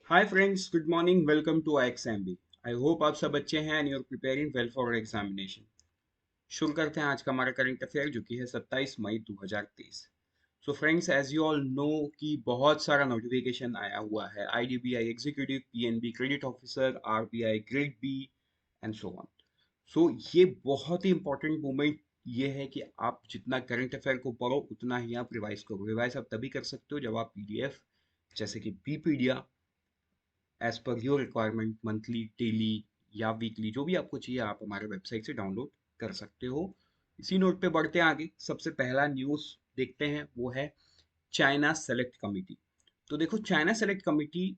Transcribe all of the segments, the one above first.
Hi friends, good morning. Welcome to IXMB। I hope आप सब अच्छे हैं and you are preparing well for examination. शुरू करते हैं आज का हमारा करंट अफेयर जो कि है 27 मई 2023। So friends, as you all know कि बहुत सारा नोटिफिकेशन आया हुआ है। IDBI executive, PNB credit officer, RBI grade B and so on. So ये बहुत ही इंपॉर्टेंट मोमेंट ये है कि आप जितना करंट अफेयर को पढ़ो उतना ही आप रिवाइज करो। रिवाइज आप तभी कर सकते हो जब आप PDF जैसे कि पीपीडिया as per your requirement monthly, daily या वीकली जो भी आपको चाहिए आप हमारे वेबसाइट से डाउनलोड कर सकते हो। इसी नोट पे बढ़ते हैं आगे। सबसे पहला न्यूज़ देखते हैं, वो है चाइना सेलेक्ट कमिटी। तो देखो, चाइना सेलेक्ट कमिटी,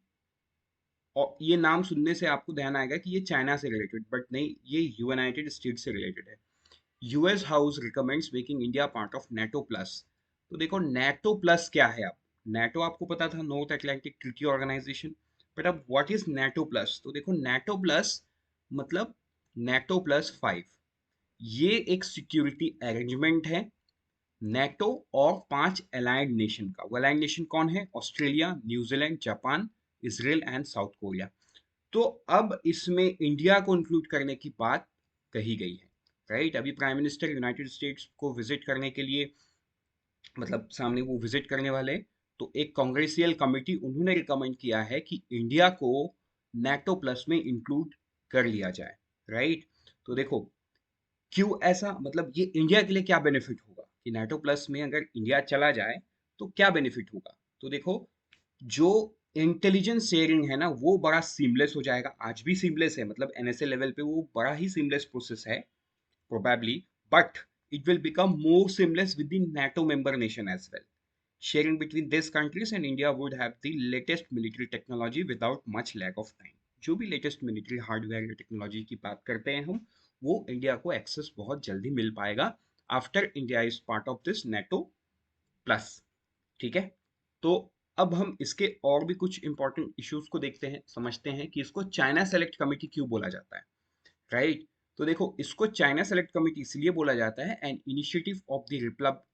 और ये नाम सुनने से आपको ध्यान आएगा कि ये चाइना से रिलेटेड, बट नहीं, ये यूनाइटेड स्टेट से रिलेटेड है। US house recommends making India part of NATO plus. तो देखो, नेटो प्लस क्या है? अब नेटो आपको पता था, north Atlantic treaty organisation. But अब व्हाट इज नेटो प्लस? तो देखो, नेटो प्लस मतलब नेटो प्लस 5। ये एक सिक्योरिटी अरेंजमेंट है नेटो और 5 अलाइड नेशन का। वो अलाइड नेशन कौन है? Australia, New Zealand, Japan, Israel and south Korea. तो अब इसमें इंडिया को इंक्लूड करने की बात कही गई है। राइट, अभी प्राइम मिनिस्टर यूनाइटेड स्टेट्स को विजिट करने के लिए, मतलब सामने वो विजिट करने वाले, तो एक कांग्रेसियल कमेटी उन्होंने रिकमेंड किया है कि इंडिया को नेटो प्लस में इंक्लूड कर लिया जाए। राइट, तो देखो, क्यों ऐसा, मतलब ये इंडिया के लिए क्या बेनिफिट होगा कि नेटो प्लस में अगर इंडिया चला जाए तो क्या बेनिफिट होगा? तो देखो, जो इंटेलिजेंस शेयरिंग है ना, वो बड़ा सीमलेस हो जाएगा। आज भी सीमलेस है, मतलब NSA लेवल पे वो बड़ा ही सीमलेस प्रोसेस है probably, but it will become more seamless within NATO member nation as well. Sharing between these countries and India would have the latest military technology without much lag of time. जो भी latest military hardware या technology की बात करते हैं हम, वो India को एक्सेस बहुत जल्दी मिल पाएगा after India is part of this NATO plus. ठीक है, तो अब हम इसके और भी कुछ इंपॉर्टेंट इश्यूज को देखते हैं, समझते हैं कि इसको चाइना सेलेक्ट कमेटी क्यों बोला जाता है। राइट, तो देखो, इसको चाइना सेलेक्ट कमेटी इसलिए बोला जाता है, an initiative of the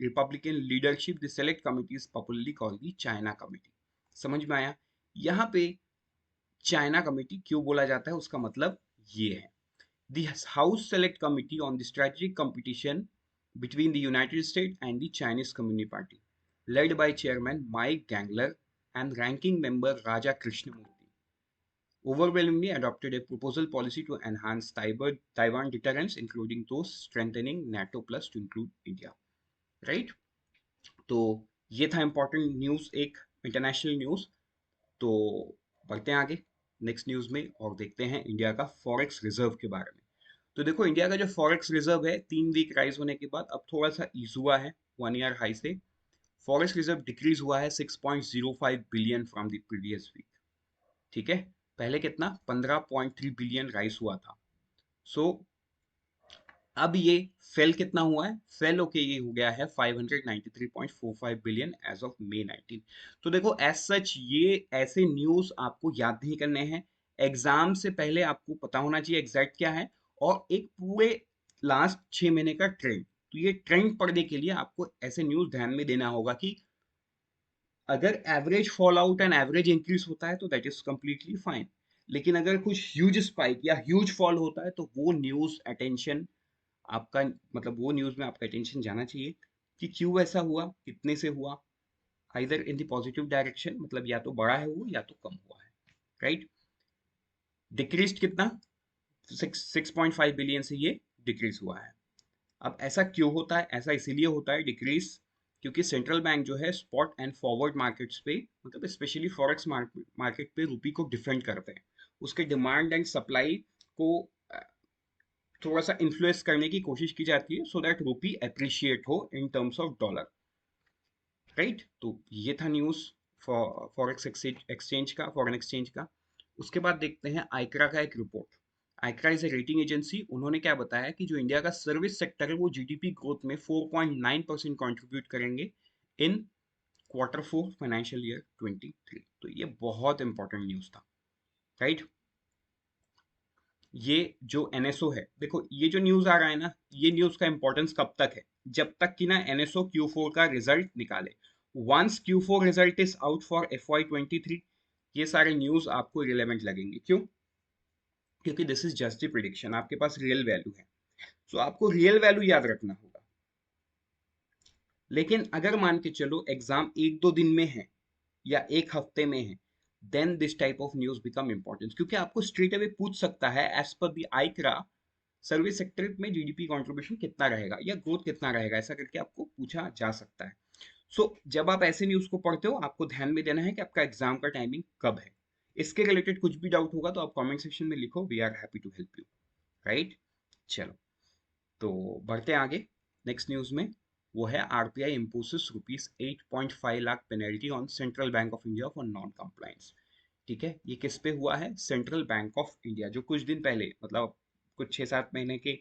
Republican leadership. The select committee is popularly called the China committee. समझ में आया? यहाँ पे चाइना कमेटी क्यों बोला जाता है, उसका मतलब ये है, the house select committee on the strategic competition between the United States and the Chinese Communist Party, led by Chairman Mike Gangler and Ranking Member Raja Krishnamurti, overwhelmingly adopted a proposal policy to enhance Taiwan deterrence, including those strengthening NATO plus to include India. Right? तो ये था important news, एक international news. तो बढ़ते हैं आगे next news में और देखते हैं इंडिया का फॉरेक्स रिजर्व के बारे में। तो देखो, इंडिया का जो फॉरेक्स रिजर्व है, 3 वीक राइज होने के बाद अब थोड़ा सा ईज हुआ है 1 ईयर हाई से। फॉरेक्स रिजर्व डिक्रीज हुआ है 6.05 billion from the previous week. ठीक है, पहले कितना 15.3 बिलियन राइस हुआ था। सो अब ये फेल कितना हुआ है? फेल होके ये हो गया है 593.45 बिलियन एज ऑफ May 19। तो देखो, एज सच ये ऐसे न्यूज आपको याद नहीं करने हैं। एग्जाम से पहले आपको पता होना चाहिए एग्जैक्ट क्या है, और एक पूरे लास्ट 6 महीने का ट्रेंड। तो ये ट्रेंड पढ़ने के लिए आपको ऐसे न्यूज ध्यान में देना होगा कि अगर average fall out and average increase होता है तो दैट इज कंप्लीटली फाइन, लेकिन अगर कुछ ह्यूज स्पाइक या ह्यूज फॉल होता है तो वो न्यूज अटेंशन आपका, मतलब वो न्यूज में आपका अटेंशन जाना चाहिए कि क्यों ऐसा हुआ, कितने से हुआ। Either in the positive direction, मतलब या तो बड़ा है वो या तो कम हुआ है। राइट, डिक्रीज कितना? 6.5 बिलियन से ये डिक्रीज हुआ है। अब ऐसा क्यों होता है? ऐसा इसीलिए होता है डिक्रीज, क्योंकि सेंट्रल बैंक जो है स्पॉट एंड फॉरवर्ड मार्केट्स पे, मतलब स्पेशली फॉरेक्स मार्केट पे रूपी को डिफेंड करते हैं। उसके डिमांड एंड सप्लाई को थोड़ा सा इन्फ्लुएंस करने की कोशिश की जाती है, सो दैट रूपी अप्रिशिएट हो in terms of dollar. Right, तो ये था न्यूज फॉरेक्स एक्सचेंज का, फॉरेन एक्सचेंज का। उसके बाद देखते हैं आइक्रा का एक report. ICRA is a rating agency. उन्होंने क्या बताया कि जो इंडिया का सर्विस सेक्टर है वो जीडीपी ग्रोथ में 4.9% कंट्रीब्यूट करेंगे इन Q4 फाइनेंशियल ईयर 23। तो ये बहुत इंपॉर्टेंट न्यूज था। राइट, ये जो NSO है, देखो ये जो न्यूज आ रहा है ना, ये न्यूज का इंपॉर्टेंस कब तक है? जब तक कि ना NSO Q4 का रिजल्ट निकाले। Once Q4 result is out for FY 23, ये सारे न्यूज़ आपको रिलेवेंट लगेंगे। क्यों? क्योंकि this is just the prediction, आपके पास रियल वैल्यू है। सो आपको रियल वैल्यू याद रखना होगा। लेकिन अगर मान के चलो एग्जाम एक दो दिन में है या एक हफ्ते में है, then this type of news become important, क्योंकि आपको स्ट्रेट अवे पूछ सकता है as per the ICRA service sector में जीडीपी कंट्रीब्यूशन कितना रहेगा या ग्रोथ कितना रहेगा, ऐसा करके आपको पूछा जा सकता है। जब आप ऐसे न्यूज को पढ़ते हो, आपको ध्यान में देना है कि आपका एग्जाम का टाइमिंग कब है। इसके रिलेटेड कुछ भी डाउट होगा तो आप कमेंट सेक्शन में लिखो, we are happy to help you. Right, चलो तो बढ़ते हैं आगे। नेक्स्ट न्यूज में वो है RBI imposes ₹8.5 lakh penalty on Central Bank of India for non compliance. ठीक है, ये किस पे हुआ है? सेंट्रल बैंक ऑफ इंडिया, जो कुछ दिन पहले, मतलब कुछ 6-7 महीने के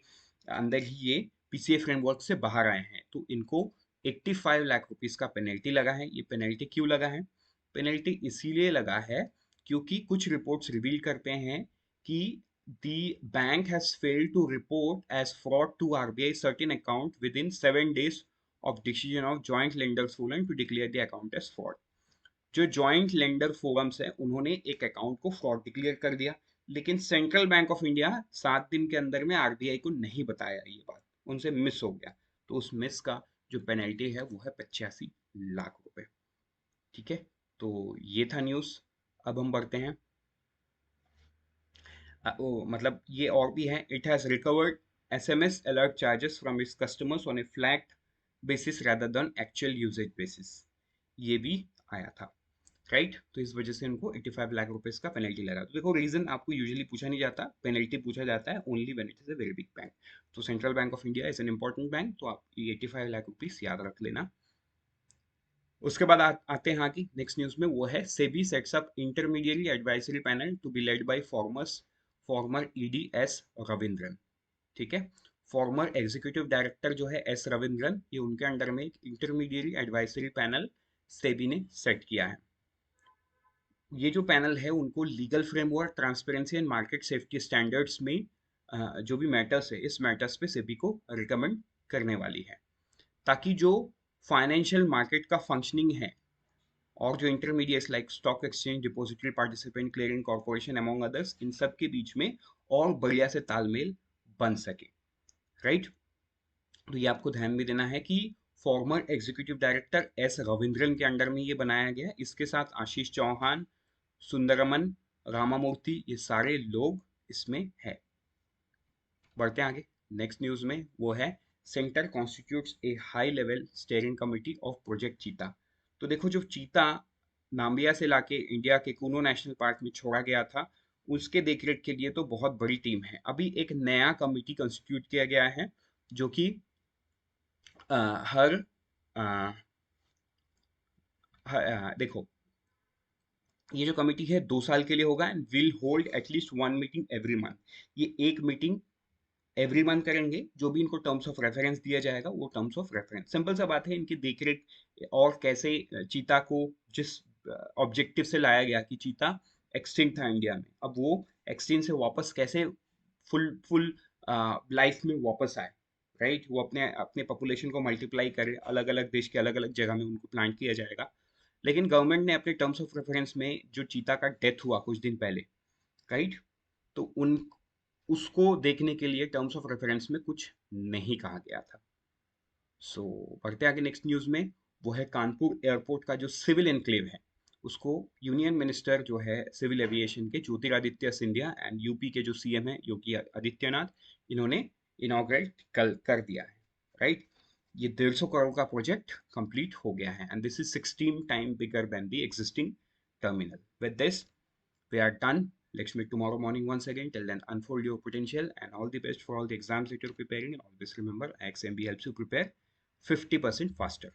अंदर ही ये पीसीए फ्रेमवर्क से बाहर आए हैं, तो इनको 85 लाख रुपीस का पेनल्टी लगा है। ये पेनल्टी क्यों लगा है? पेनल्टी इसीलिए लगा है क्योंकि कुछ रिपोर्ट्स रिवील करते हैं कि the bank has failed to report as fraud to RBI certain account within 7 days of decision of joint lenders forum to declare the account as fraud। जो जॉइंट लेंडर फोरम्स है उन्होंने एक account को fraud declare कर दिया, लेकिन central Bank of India 7 दिन के अंदर में आरबीआई को नहीं बताया, ये बात उनसे मिस हो गया। तो उस मिस का जो पेनल्टी है वो है 85 लाख रुपए। ठीक है, तो ये था न्यूज़। अब हम बढ़ते हैं। मतलब ये और भी है। It has recovered SMS alert charges from its customers on a flat basis rather than actual usage basis. ये भी आया था। राइट, तो इस वजह से उनको 85 लाख रुपीज का पेनल्टी लगा। तो देखो, रीजन आपको यूजुअली पूछा नहीं जाता, पेनल्टी पूछा जाता है only when it is a very big bank. तो Central Bank of India is an important bank, तो आप ये 85 लाख रुपीज याद रख लेना। उसके बाद आते हैं आगे नेक्स्ट न्यूज में, वो है SEBI sets up intermediately advisory panel to be led by former ED S Ravindran. ठीक है, फॉर्मर एग्जीक्यूटिव डायरेक्टर जो है एस रविंद्रन, ये उनके अंडर में एक इंटरमीडिएट एडवाइजरी पैनल सेबी ने सेट किया है। ये जो पैनल है उनको legal framework, transparency and market safety standards में जो भी मैटर्स है, इस मैटर्स पे सेबी को रिकमेंड करने वाली है, ताकि जो फाइनेंशियल मार्केट का फंक्शनिंग है और जो intermediates like stock exchange, depository participant, clearing corporation among others, इन सब के बीच में और बढ़िया से तालमेल बन सके। राइट, तो ये आपको ध्यान में देना है कि former executive director S Ravindran के अंडर में ये बनाया गया है। इसके साथ आशीष चौहान, सुंदरमन, रामामूर्ति, ये सारे लोग इसमें है। बढ़ते हैं आगे नेक्स्ट न्यूज में, वो है centre constitutes A high level steering committee of project चीता। तो देखो, जो चीता नाम्बिया से लाके इंडिया के कूनो नेशनल पार्क में छोड़ा गया था, उसके देखरेख के लिए तो बहुत बड़ी टीम है। अभी एक नया कमिटी कंस्टिट्यूट किया गया है, जो कि हर देखो, ये जो कमिटी है 2 साल के लिए होगा and will hold at least 1 meeting every month. ये एक मीटिंग एवरी मंथ करेंगे। जो भी इनको टर्म्स ऑफ रेफरेंस दिया जाएगा वो टर्म्स ऑफ रेफरेंस, सिंपल सा बात है। इनकी देखरेख और कैसे चीता को जिस ऑब्जेक्टिव से लाया गया कि चीता एक्सटिंक्ट था इंडिया में, अब वो एक्सटिंक्ट से वापस कैसे फुल फुल लाइफ में वापस आए। राइट, वो अपने अपने पॉपुलेशन को मल्टीप्लाई करे, अलग अलग देश के अलग अलग जगह में उनको प्लांट किया जाएगा। लेकिन गवर्नमेंट ने अपने टर्म्स ऑफ रेफरेंस में जो चीता का डेथ हुआ कुछ दिन पहले, राइट, तो उन उसको देखने के लिए टर्म्स ऑफ रेफरेंस में कुछ नहीं कहा गया था। बढ़ते आगे नेक्स्ट न्यूज में, वो है कानपुर एयरपोर्ट का जो सिविल एनक्लेव है, उसको यूनियन मिनिस्टर जो है सिविल एविएशन के ज्योतिरादित्य सिंधिया एंड यूपी के जो सीएम है योगी आदित्यनाथ, इन्होंने इनॉग्रेट कर दिया है। राइट, ये 150 करोड़ का प्रोजेक्ट कंप्लीट हो गया है and this is 16 time bigger than the existing terminal. With this we are done. Let's meet tomorrow morning once again. Till then, unfold your potential and all the best for all the exams that you're preparing. And always remember, XMB helps you prepare 50% faster.